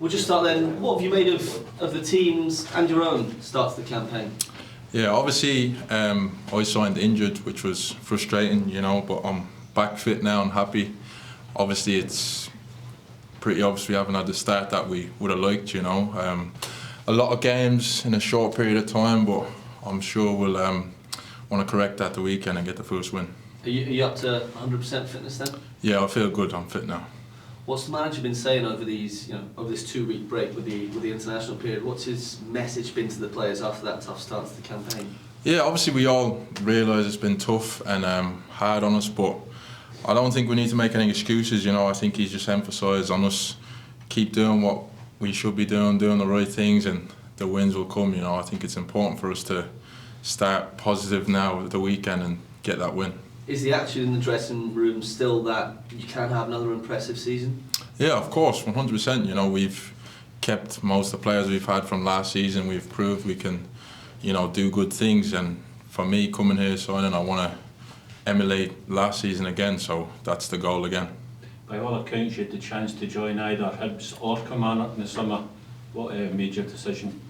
We'll just start then. What have you made of the team's and your own start to the campaign? Yeah, obviously I signed injured, which was frustrating, but I'm back fit now and happy. Obviously it's pretty obvious we haven't had the start that we would have liked, A lot of games in a short period of time, but I'm sure we'll want to correct that the weekend and get the first win. Are you up to 100% fitness then? Yeah, I feel good, I'm fit now. What's the manager been saying over these, over this 2-week break with the international period? What's his message been to the players after that tough start to the campaign? Yeah, obviously we all realise it's been tough and hard on us, but I don't think we need to make any excuses. I think he's just emphasised on us keep doing what we should be doing the right things, and the wins will come. I think it's important for us to start positive now at the weekend and get that win. Is the attitude in the dressing room still that you can have another impressive season? Yeah, of course, 100%. We've kept most of the players we've had from last season. We've proved we can, do good things. And for me, coming here signing, I want to emulate last season again. So that's the goal again. By all accounts, you had the chance to join either Hibs or Kilmarnock in the summer. What made your decision?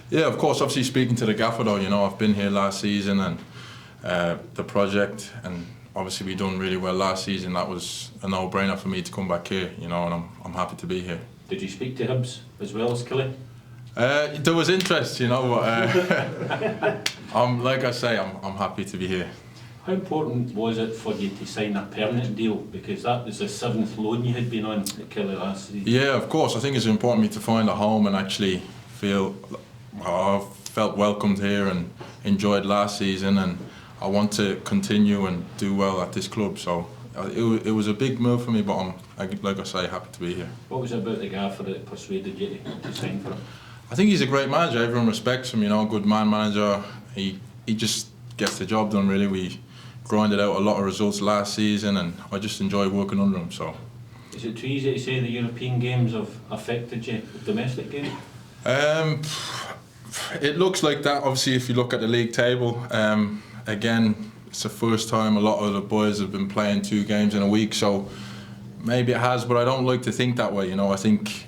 Yeah, of course. Obviously, speaking to the gaffer, though, I've been here last season and. The project, and obviously we done really well last season. That was a no-brainer for me to come back here, and I'm happy to be here. Did you speak to Hibs as well as Killie? There was interest, but like I say, I'm happy to be here. How important was it for you to sign a permanent deal? Because that was the 7th loan you had been on at Killie last season. Yeah, of course. I think it's important for me to find a home and actually feel I've felt welcomed here and enjoyed last season, and I want to continue and do well at this club, so it was a big move for me, but I'm, like I say, happy to be here. What was it about the gaffer that persuaded you to sign for him? I think he's a great manager. Everyone respects him, good man manager. He just gets the job done, really. We grinded out a lot of results last season, and I just enjoy working under him. So. Is it too easy to say the European games have affected you, the domestic games? It looks like that, obviously, if you look at the league table. Again, it's the first time a lot of the boys have been playing 2 games in a week, so maybe it has, but I don't like to think that way. I think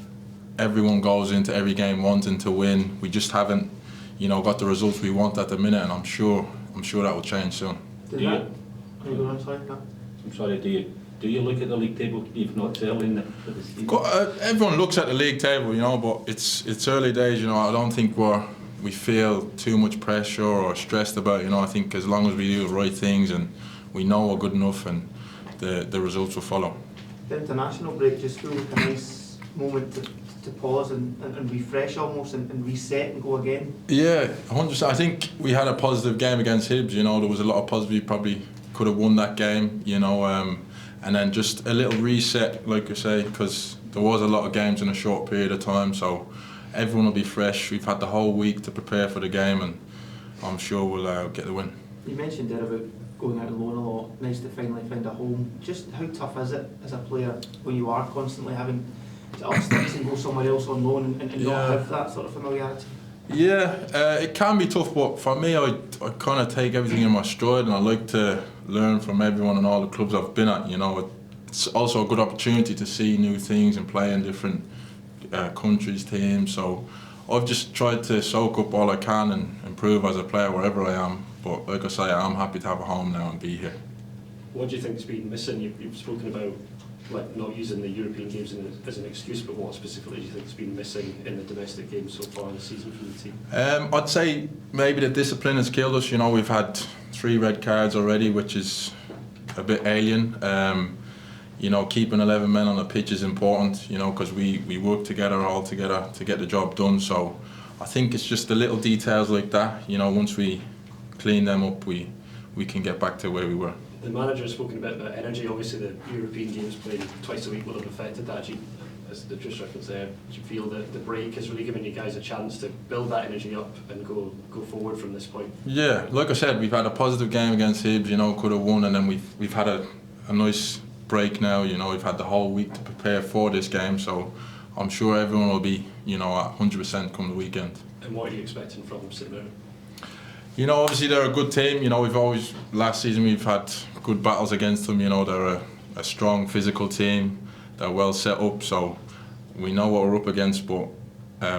everyone goes into every game wanting to win. We just haven't, got the results we want at the minute, and I'm sure that will change soon. Do you look at the league table, if not early in the season? Everyone looks at the league table, but it's early days. I don't think we feel too much pressure or stressed about it. I think as long as we do the right things and we know we're good enough, and the results will follow. The international break just feels like a nice moment to pause and refresh almost and reset and go again. Yeah, 100%. I think we had a positive game against Hibs. There was a lot of positive. We probably could have won that game. And then just a little reset, like you say, because there was a lot of games in a short period of time. So. Everyone will be fresh. We've had the whole week to prepare for the game, and I'm sure we'll get the win. You mentioned there about going out on loan a lot. Nice to finally find a home. Just how tough is it as a player when you are constantly having to up sticks and go somewhere else on loan and not have that sort of familiarity? Yeah, it can be tough, but for me, I kind of take everything in my stride, and I like to learn from everyone and all the clubs I've been at. It's also a good opportunity to see new things and play in different countries, teams, so I've just tried to soak up all I can and improve as a player wherever I am. But like I say, I'm happy to have a home now and be here. What do you think's been missing? You've spoken about not using the European games as an excuse, but what specifically do you think's been missing in the domestic games so far in the season from the team? I'd say maybe the discipline has killed us. We've had 3 red cards already, which is a bit alien. Keeping 11 men on the pitch is important, because we work together, all together, to get the job done. So I think it's just the little details like that, once we clean them up, we can get back to where we were. The manager has spoken a bit about energy. Obviously the European games played twice a week will have affected that. As the just reference there, do you feel that the break has really given you guys a chance to build that energy up and go forward from this point? Yeah, like I said, we've had a positive game against Hibs, could have won, and then we've had a nice break now. We've had the whole week to prepare for this game, so I'm sure everyone will be at 100% come the weekend. And what are you expecting from St Mirren? Obviously they're a good team. Last season we've had good battles against them. They're a strong physical team. They're well set up, so we know what we're up against, but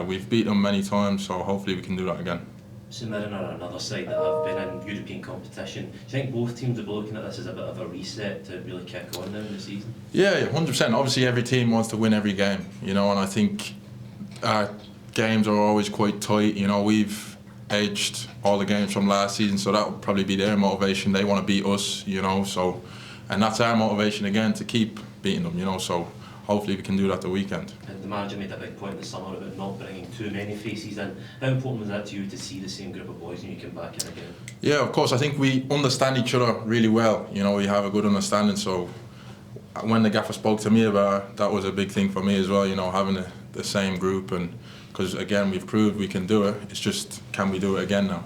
we've beat them many times, so hopefully we can do that again. St Mirren are another side that have been in European competition. Do you think both teams will be looking at this as a bit of a reset to really kick on now in the season? Yeah, 100%. Obviously every team wants to win every game, you know, and I think our games are always quite tight. You know, we've edged all the games from last season, so that would probably be their motivation. They want to beat us, you know, so, and that's our motivation again, to keep beating them, you know, so hopefully we can do that the weekend. And the manager made a big point in the summer about not bringing too many faces in. How important was that to you to see the same group of boys when you came back in again? Yeah, of course. I think we understand each other really well. You know, we have a good understanding. So when the gaffer spoke to me about it, that was a big thing for me as well. You know, having the same group, and because again we've proved we can do it. It's just, can we do it again now?